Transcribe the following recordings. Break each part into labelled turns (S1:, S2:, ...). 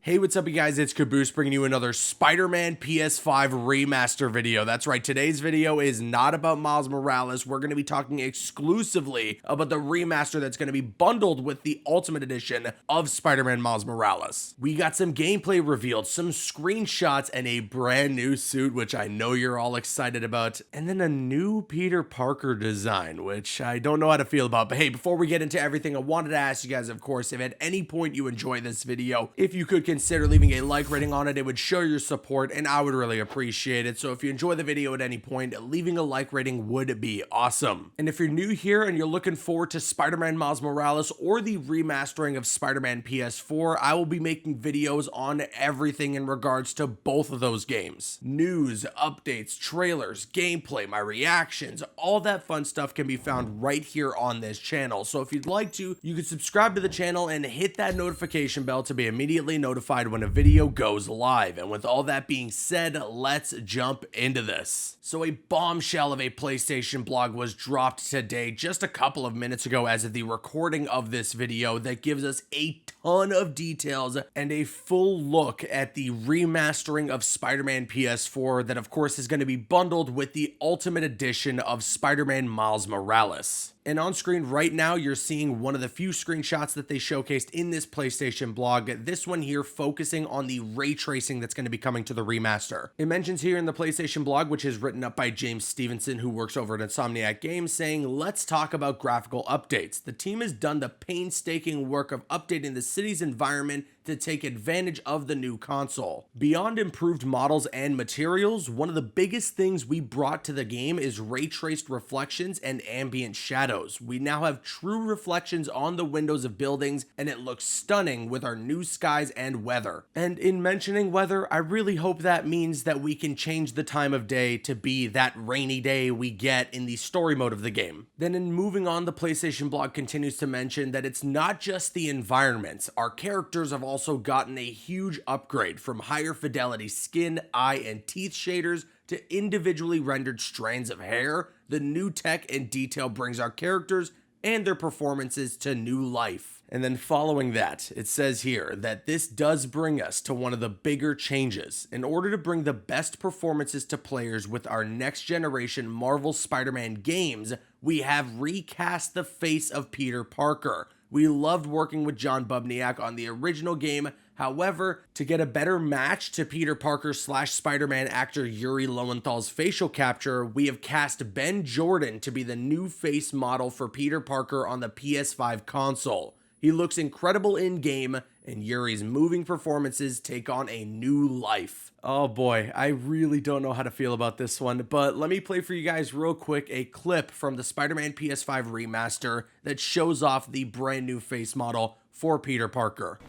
S1: Hey, what's up you guys, it's Caboose bringing you another Spider-Man PS5 Remaster video. That's right, today's video is not about Miles Morales. We're going to be talking exclusively about the remaster that's going to be bundled with the Ultimate Edition of Spider-Man Miles Morales. We got some gameplay revealed, some screenshots, and a brand new suit, which I know you're all excited about, and then a new Peter Parker design, which I don't know how to feel about. But hey, before we get into everything, I wanted to ask you guys, of course, if at any point you enjoy this video, if you could consider leaving a like rating on it. It would show your support and I would really appreciate it. So if you enjoy the video at any point, leaving a like rating would be awesome. And if you're new here and you're looking forward to Spider-Man Miles Morales or the remastering of Spider-Man PS4, I will be making videos on everything in regards to both of those games. News, updates, trailers, gameplay, my reactions, all that fun stuff can be found right here on this channel. So if you'd like to, you can subscribe to the channel and hit that notification bell to be immediately notified when a video goes live. And with all that being said, let's jump into this. So a bombshell of a PlayStation blog was dropped today, just a couple of minutes ago as of the recording of this video, that gives us a ton of details and a full look at the remastering of Spider-Man PS4 that of course is going to be bundled with the Ultimate Edition of Spider-Man Miles Morales. And on screen right now, you're seeing one of the few screenshots that they showcased in this PlayStation blog. This one here focusing on the ray tracing that's going to be coming to the remaster. It mentions here in the PlayStation blog, which is written up by James Stevenson, who works over at Insomniac Games, saying, "Let's talk about graphical updates. The team has done the painstaking work of updating the city's environment to take advantage of the new console. Beyond improved models and materials, one of the biggest things we brought to the game is ray-traced reflections and ambient shadows. We now have true reflections on the windows of buildings, and it looks stunning with our new skies and weather." And in mentioning weather, I really hope that means that we can change the time of day to be that rainy day we get in the story mode of the game. Then in moving on, the PlayStation blog continues to mention that it's not just the environments. Our characters have also gotten a huge upgrade, from higher fidelity skin, eye, and teeth shaders to individually rendered strands of hair. The new tech and detail brings our characters and their performances to new life. And then following that, it says here that this does bring us to one of the bigger changes. In order to bring the best performances to players with our next generation Marvel Spider-Man games, we have recast the face of Peter Parker. We loved working with John Bubniak on the original game. However, to get a better match to Peter Parker / Spider-Man actor Yuri Lowenthal's facial capture, we have cast Ben Jordan to be the new face model for Peter Parker on the PS5 console. He looks incredible in-game, and Yuri's moving performances take on a new life. Oh boy, I really don't know how to feel about this one, but let me play for you guys real quick a clip from the Spider-Man PS5 Remaster that shows off the brand new face model for Peter Parker.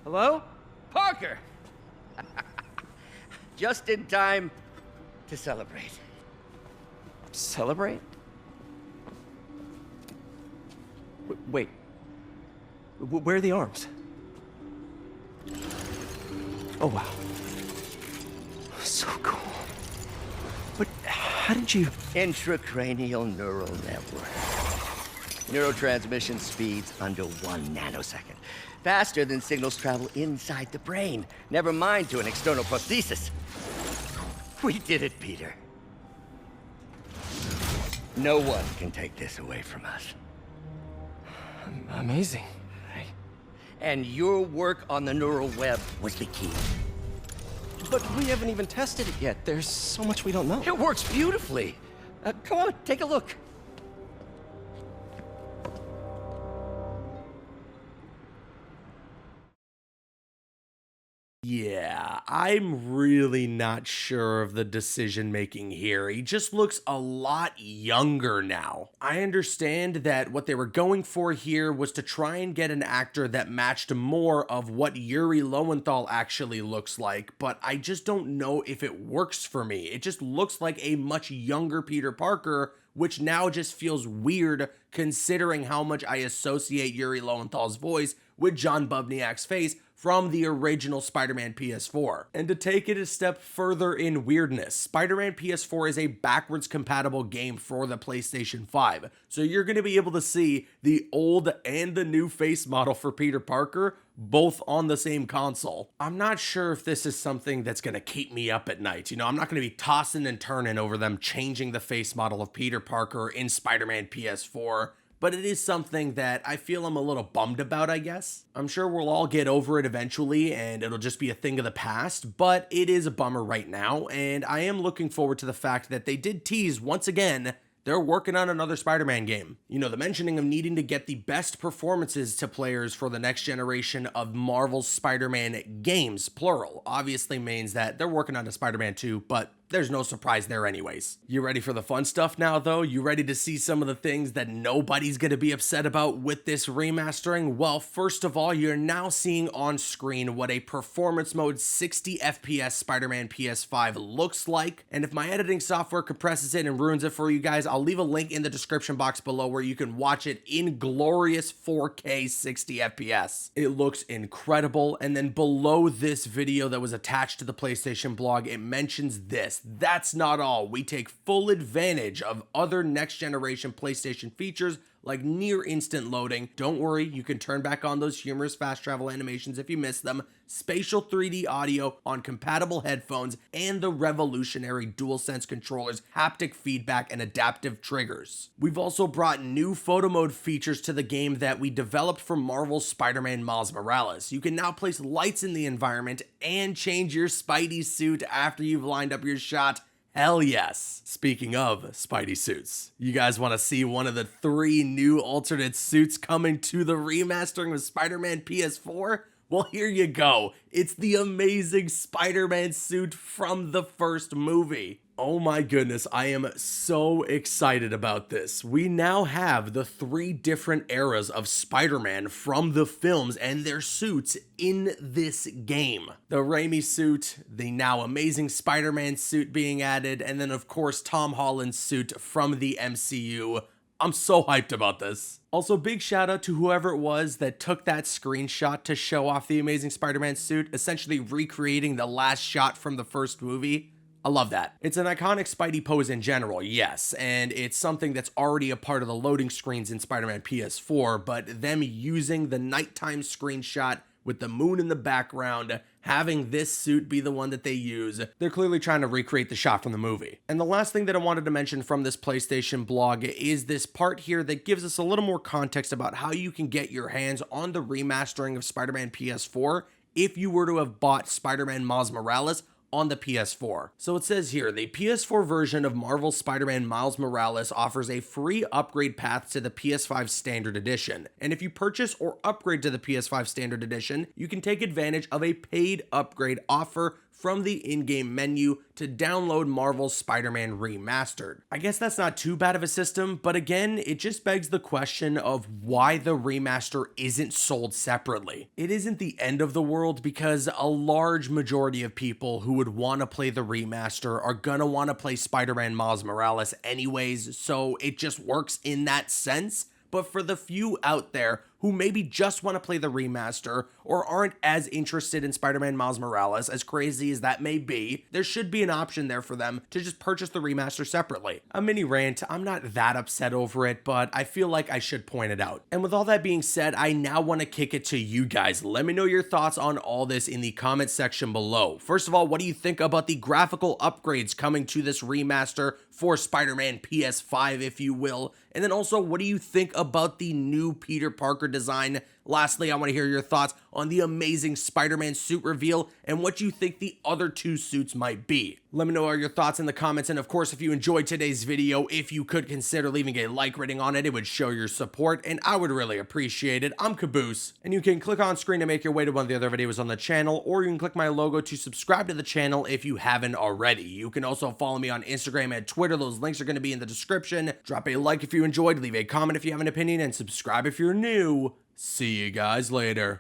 S2: Hello? Parker! Just in time to celebrate.
S3: Celebrate? Wait. Where are the arms? Oh, wow. So cool. But how did you...
S2: Intracranial neural network. Neurotransmission speeds under 1 nanosecond. Faster than signals travel inside the brain. Never mind to an external prosthesis. We did it, Peter. No one can take this away from us.
S3: Amazing.
S2: And your work on the neural web was the key.
S3: But we haven't even tested it yet. There's so much we don't know.
S2: It works beautifully. Come on, take a look.
S1: Yeah, I'm really not sure of the decision making here. He just looks a lot younger now. I understand that what they were going for here was to try and get an actor that matched more of what Yuri Lowenthal actually looks like, but I just don't know if it works for me. It just looks like a much younger Peter Parker, which now just feels weird considering how much I associate Yuri Lowenthal's voice with John Bubniak's face from the original Spider-Man PS4. And to take it a step further in weirdness, Spider-Man PS4 is a backwards compatible game for the PlayStation 5. So you're going to be able to see the old and the new face model for Peter Parker both on the same console. I'm not sure if this is something that's going to keep me up at night. I'm not going to be tossing and turning over them changing the face model of Peter Parker in Spider-Man PS4. But it is something that I feel I'm a little bummed about, I guess. I'm sure we'll all get over it eventually and it'll just be a thing of the past, but it is a bummer right now, and I am looking forward to the fact that they did tease once again they're working on another Spider-Man game. The mentioning of needing to get the best performances to players for the next generation of Marvel's Spider-Man games, plural, obviously means that they're working on a Spider-Man 2, but there's no surprise there anyways. You ready for the fun stuff now, though? You ready to see some of the things that nobody's going to be upset about with this remastering? Well, first of all, you're now seeing on screen what a performance mode 60 FPS Spider-Man PS5 looks like. And if my editing software compresses it and ruins it for you guys, I'll leave a link in the description box below where you can watch it in glorious 4K 60 FPS. It looks incredible. And then below this video that was attached to the PlayStation blog, it mentions this. That's not all. We take full advantage of other next generation PlayStation features like near instant loading. Don't worry, you can turn back on those humorous fast travel animations if you miss them, spatial 3D audio on compatible headphones, and the revolutionary DualSense controllers, haptic feedback, and adaptive triggers. We've also brought new photo mode features to the game that we developed for Marvel's Spider-Man Miles Morales. You can now place lights in the environment and change your Spidey suit after you've lined up your shot. Hell yes. Speaking of Spidey suits, you guys want to see one of the 3 new alternate suits coming to the remastering of Spider-Man PS4? Well, here you go. It's the amazing Spider-Man suit from the first movie. Oh my goodness, I am so excited about this. We now have the 3 different eras of Spider-Man from the films and their suits in this game. The Raimi suit, the now amazing Spider-Man suit being added, and then of course Tom Holland's suit from the MCU. I'm so hyped about this. Also, big shout out to whoever it was that took that screenshot to show off the amazing Spider-Man suit, essentially recreating the last shot from the first movie. I love that. It's an iconic Spidey pose in general, yes, and it's something that's already a part of the loading screens in Spider-Man PS4, but them using the nighttime screenshot with the moon in the background, having this suit be the one that they use, they're clearly trying to recreate the shot from the movie. And the last thing that I wanted to mention from this PlayStation blog is this part here that gives us a little more context about how you can get your hands on the remastering of Spider-Man PS4 if you were to have bought Spider-Man Miles Morales on the PS4. So it says here, the PS4 version of Marvel's Spider-Man Miles Morales offers a free upgrade path to the PS5 Standard Edition. And if you purchase or upgrade to the PS5 Standard Edition, you can take advantage of a paid upgrade offer from the in-game menu to download Marvel's Spider-Man Remastered. I guess that's not too bad of a system, but again, it just begs the question of why the remaster isn't sold separately. It isn't the end of the world because a large majority of people who would want to play the remaster are gonna want to play Spider-Man Miles Morales anyways, so it just works in that sense. But for the few out there who maybe just want to play the remaster or aren't as interested in Spider-Man Miles Morales, as crazy as that may be, there should be an option there for them to just purchase the remaster separately. A mini rant, I'm not that upset over it, but I feel like I should point it out. And with all that being said, I now want to kick it to you guys. Let me know your thoughts on all this in the comment section below. First of all, what do you think about the graphical upgrades coming to this remaster for Spider-Man PS5, if you will? And then also, what do you think about the new Peter Parker design? Lastly, I want to hear your thoughts on the amazing Spider-Man suit reveal and what you think the other 2 suits might be. Let me know all your thoughts in the comments, and of course, if you enjoyed today's video, if you could consider leaving a like rating on it, it would show your support, and I would really appreciate it. I'm Caboose, and you can click on screen to make your way to one of the other videos on the channel, or you can click my logo to subscribe to the channel if you haven't already. You can also follow me on Instagram and Twitter. Those links are going to be in the description. Drop a like if you enjoyed, leave a comment if you have an opinion, and subscribe if you're new. See you guys later.